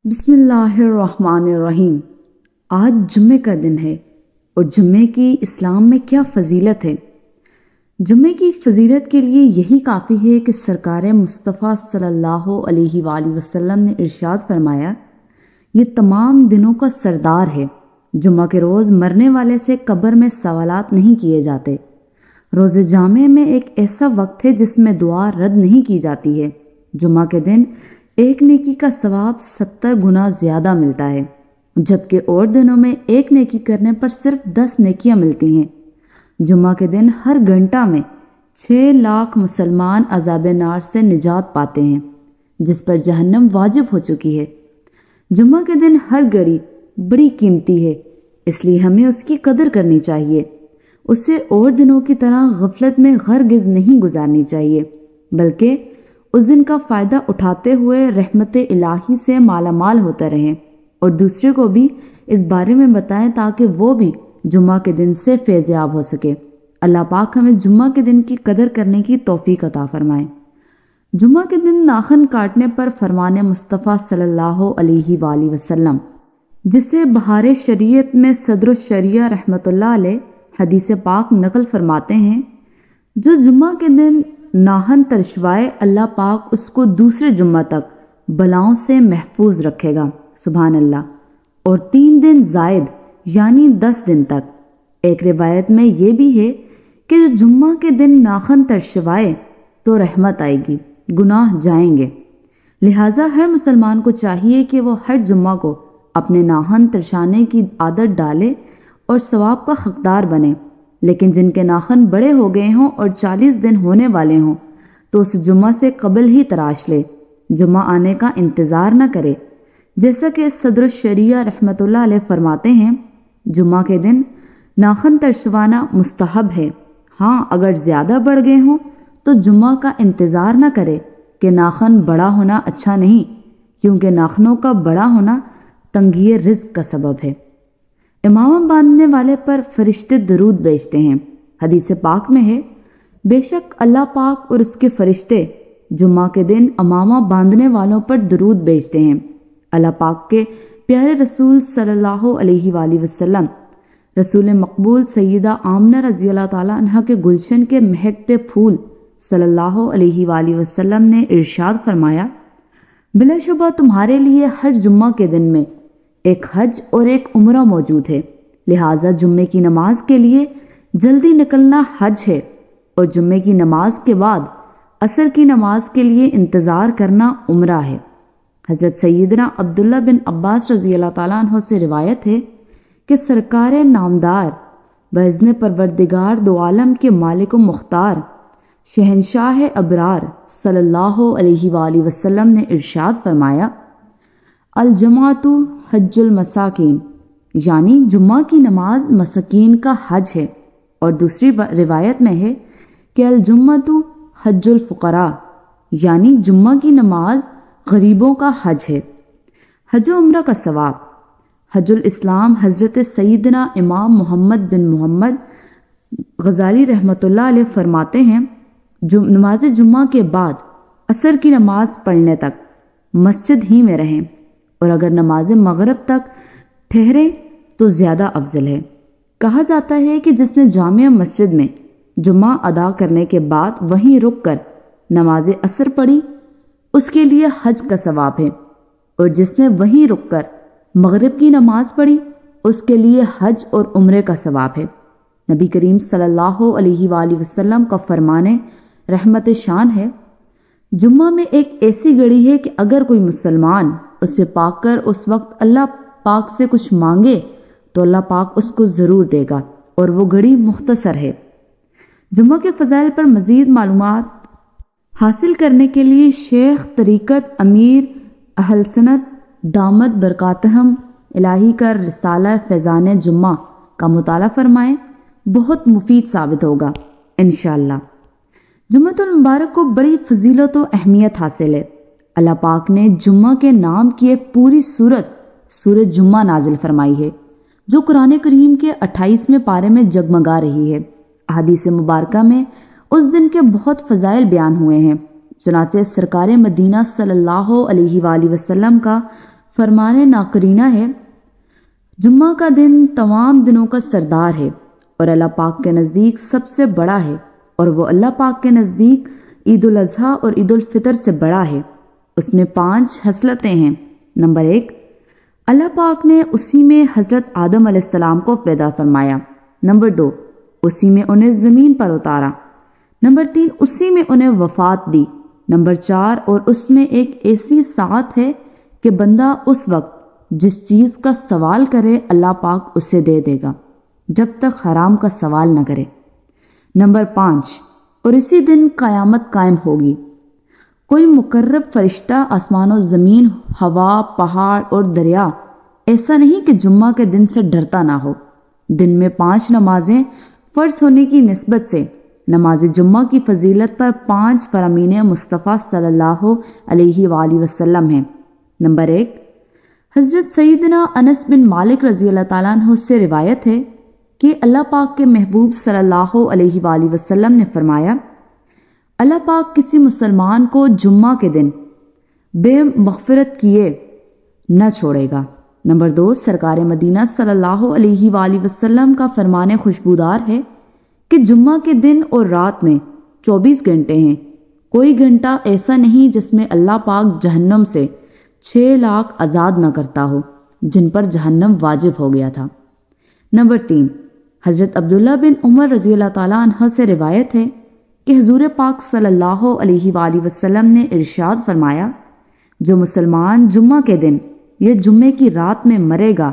بسم اللہ الرحمن الرحیم۔ آج جمعے کا دن ہے اور جمعے کی اسلام میں کیا فضیلت ہے۔ جمعے کی فضیلت کے لیے یہی کافی ہے کہ سرکار مصطفیٰ صلی اللہ علیہ وآلہ وسلم نے ارشاد فرمایا، یہ تمام دنوں کا سردار ہے۔ جمعہ کے روز مرنے والے سے قبر میں سوالات نہیں کیے جاتے۔ روز جامع میں ایک ایسا وقت ہے جس میں دعا رد نہیں کی جاتی ہے۔ جمعہ کے دن ایک نیکی کا ثواب 70 گنا زیادہ ملتا ہے، جبکہ اور دنوں میں ایک نیکی کرنے پر صرف 10 نیکیاں ملتی ہیں۔ جمعہ کے دن ہر گھنٹہ میں 6 لاکھ مسلمان عذاب نار سے نجات پاتے ہیں، جس پر جہنم واجب ہو چکی ہے۔ جمعہ کے دن ہر گھڑی بڑی قیمتی ہے، اس لیے ہمیں اس کی قدر کرنی چاہیے۔ اسے اور دنوں کی طرح غفلت میں ہرگز نہیں گزارنی چاہیے، بلکہ اس دن کا فائدہ اٹھاتے ہوئے رحمت الہی سے مالا مال ہوتا رہیں اور دوسرے کو بھی اس بارے میں بتائیں تاکہ وہ بھی جمعہ کے دن سے فیض یاب ہو سکے۔ اللہ پاک ہمیں جمعہ کے دن کی قدر کرنے کی توفیق عطا فرمائے۔ جمعہ کے دن ناخن کاٹنے پر فرمان مصطفیٰ صلی اللہ علیہ وآلہ وسلم، جسے بہار شریعت میں صدر الشریعہ رحمۃ اللہ علیہ حدیث پاک نقل فرماتے ہیں، جو جمعہ کے دن ناہن ترشوائے اللہ پاک اس کو دوسرے جمعہ تک بلاؤں سے محفوظ رکھے گا، سبحان اللہ، اور 3 دن زائد یعنی 10 دن تک۔ ایک روایت میں یہ بھی ہے کہ جو جمعہ کے دن ناخن ترشوائے تو رحمت آئے گی، گناہ جائیں گے۔ لہٰذا ہر مسلمان کو چاہیے کہ وہ ہر جمعہ کو اپنے ناخن ترشانے کی عادت ڈالے اور ثواب کا حقدار بنے۔ لیکن جن کے ناخن بڑے ہو گئے ہوں اور 40 دن ہونے والے ہوں تو اس جمعہ سے قبل ہی تراش لے، جمعہ آنے کا انتظار نہ کرے۔ جیسا کہ صدر الشریعہ رحمۃ اللہ علیہ فرماتے ہیں، جمعہ کے دن ناخن ترشوانا مستحب ہے، ہاں اگر زیادہ بڑھ گئے ہوں تو جمعہ کا انتظار نہ کرے کہ ناخن بڑا ہونا اچھا نہیں، کیونکہ ناخنوں کا بڑا ہونا تنگی رزق کا سبب ہے۔ امامہ باندھنے والے پر فرشتے درود بھیجتے ہیں۔ حدیث پاک میں ہے، بے شک اللہ پاک اور اس کے فرشتے جمعہ کے دن امامہ باندھنے والوں پر درود بھیجتے ہیں۔ اللہ پاک کے پیارے رسول صلی اللہ علیہ وآلہ وسلم، رسول مقبول سیدہ آمنہ رضی اللہ تعالیٰ عنہ کے گلشن کے مہکتے پھول صلی اللہ علیہ وآلہ وسلم نے ارشاد فرمایا، بلا شبہ تمہارے لیے ہر جمعہ کے دن میں ایک حج اور ایک عمرہ موجود ہے، لہٰذا جمعے کی نماز کے لیے جلدی نکلنا حج ہے اور جمعے کی نماز کے بعد عصر کی نماز کے لیے انتظار کرنا عمرہ ہے۔ حضرت سیدنا عبداللہ بن عباس رضی اللہ تعالیٰ عنہ سے روایت ہے کہ سرکار نامدار باذن پروردگار دو عالم کے مالک و مختار شہنشاہ ابرار صلی اللہ علیہ وآلہ وسلم نے ارشاد فرمایا، الجمعۃ حج المساکین، یعنی جمعہ کی نماز مساکین کا حج ہے، اور دوسری روایت میں ہے کہ الجمعۃ حج الفقراء، یعنی جمعہ کی نماز غریبوں کا حج ہے۔ حج و عمرہ کا ثواب۔ حج الاسلام حضرت سیدنا امام محمد بن محمد غزالی رحمۃ اللہ علیہ فرماتے ہیں، نماز جمعہ کے بعد عصر کی نماز پڑھنے تک مسجد ہی میں رہیں، اور اگر نماز مغرب تک ٹھہرے تو زیادہ افضل ہے۔ کہا جاتا ہے کہ جس نے جامع مسجد میں جمعہ ادا کرنے کے بعد وہیں رک کر نماز عصر پڑھی، اس کے لیے حج کا ثواب ہے، اور جس نے وہیں رک کر مغرب کی نماز پڑھی، اس کے لیے حج اور عمرے کا ثواب ہے۔ نبی کریم صلی اللہ علیہ وآلہ وسلم کا فرمان رحمت شان ہے، جمعہ میں ایک ایسی گھڑی ہے کہ اگر کوئی مسلمان اسے پا کر اس وقت اللہ پاک سے کچھ مانگے تو اللہ پاک اس کو ضرور دے گا، اور وہ گھڑی مختصر ہے۔ جمعہ کے فضائل پر مزید معلومات حاصل کرنے کے لیے شیخ طریقت امیر اہل سنت دامت برکاتہم الہی کا رسالہ فیضان جمعہ کا مطالعہ فرمائیں، بہت مفید ثابت ہوگا انشاءاللہ۔ جمعۃ المبارک کو بڑی فضیلت و اہمیت حاصل ہے۔ اللہ پاک نے جمعہ کے نام کی ایک پوری سورۃ جمعہ نازل فرمائی ہے، جو قرآن کریم کے 28ویں پارے میں جگمگا رہی ہے۔ احادیث مبارکہ میں اس دن کے بہت فضائل بیان ہوئے ہیں، چنانچہ سرکار مدینہ صلی اللہ علیہ وآلہ وسلم کا فرمان ناقرینہ ہے، جمعہ کا دن تمام دنوں کا سردار ہے اور اللہ پاک کے نزدیک سب سے بڑا ہے، اور وہ اللہ پاک کے نزدیک عید الاضحیٰ اور عید الفطر سے بڑا ہے۔ اس میں 5 خصلتیں ہیں۔ نمبر 1، اللہ پاک نے اسی میں حضرت آدم علیہ السلام کو پیدا فرمایا۔ نمبر 2، اسی میں انہیں زمین پر اتارا۔ نمبر 3، اسی میں انہیں وفات دی۔ نمبر 4، اور اس میں ایک ایسی ساعت ہے کہ بندہ اس وقت جس چیز کا سوال کرے اللہ پاک اسے دے دے گا جب تک حرام کا سوال نہ کرے۔ نمبر 5، اور اسی دن قیامت قائم ہوگی۔ کوئی مقرب فرشتہ آسمان و زمین، ہوا، پہاڑ اور دریا ایسا نہیں کہ جمعہ کے دن سے ڈرتا نہ ہو۔ دن میں 5 نمازیں فرض ہونے کی نسبت سے نماز جمعہ کی فضیلت پر 5 فرامین مصطفیٰ صلی اللہ علیہ وآلہ وسلم ہیں۔ نمبر 1، حضرت سیدنا انس بن مالک رضی اللہ تعالیٰ عنہ سے روایت ہے کہ اللہ پاک کے محبوب صلی اللہ علیہ وآلہ وسلم نے فرمایا، اللہ پاک کسی مسلمان کو جمعہ کے دن بے مغفرت کیے نہ چھوڑے گا۔ نمبر 2، سرکار مدینہ صلی اللہ علیہ وآلہ وسلم کا فرمان خوشبودار ہے کہ جمعہ کے دن اور رات میں 24 گھنٹے ہیں، کوئی گھنٹہ ایسا نہیں جس میں اللہ پاک جہنم سے 6 لاکھ آزاد نہ کرتا ہو جن پر جہنم واجب ہو گیا تھا۔ نمبر 3، حضرت عبداللہ بن عمر رضی اللہ تعالیٰ عنہ سے روایت ہے کہ حضور پاک صلی اللہ علیہ وآلہ وسلم نے ارشاد فرمایا، جو مسلمان جمعہ کے دن یا جمعے کی رات میں مرے گا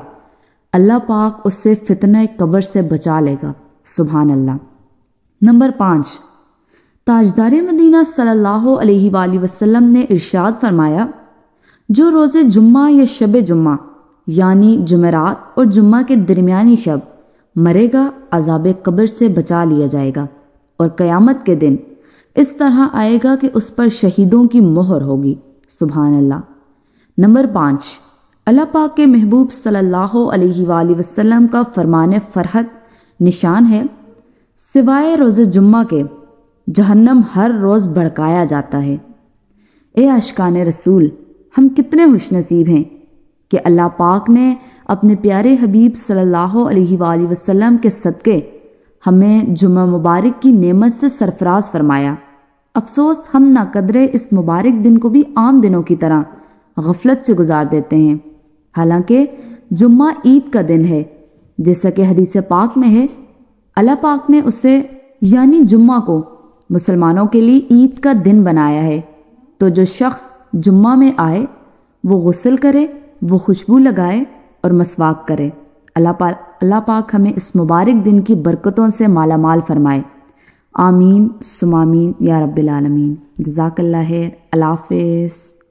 اللہ پاک اسے فتنہ قبر سے بچا لے گا۔ سبحان اللہ۔ نمبر 5، تاجدار مدینہ صلی اللہ علیہ وآلہ وسلم نے ارشاد فرمایا، جو روز جمعہ یا شب جمعہ یعنی جمعرات اور جمعہ کے درمیانی شب مرے گا عذاب قبر سے بچا لیا جائے گا، اور قیامت کے دن اس طرح آئے گا کہ اس پر شہیدوں کی مہر ہوگی۔ سبحان اللہ۔ نمبر 5، اللہ پاک کے محبوب صلی اللہ علیہ وآلہ وسلم کا فرمان فرحت نشان ہے، سوائے روز جمعہ کے جہنم ہر روز بھڑکایا جاتا ہے۔ اے عاشقان رسول، ہم کتنے خوش نصیب ہیں کہ اللہ پاک نے اپنے پیارے حبیب صلی اللہ علیہ وآلہ وسلم کے صدقے ہمیں جمعہ مبارک کی نعمت سے سرفراز فرمایا۔ افسوس ہم ناقدرے اس مبارک دن کو بھی عام دنوں کی طرح غفلت سے گزار دیتے ہیں، حالانکہ جمعہ عید کا دن ہے، جیسا کہ حدیث پاک میں ہے، اللہ پاک نے اسے یعنی جمعہ کو مسلمانوں کے لیے عید کا دن بنایا ہے۔ تو جو شخص جمعہ میں آئے وہ غسل کرے، وہ خوشبو لگائے اور مسواک کرے۔ اللہ پاک ہمیں اس مبارک دن کی برکتوں سے مالا مال فرمائے۔ آمین ثم آمین یا رب العالمین۔ جزاک اللہ خیر۔ اللہ حافظ۔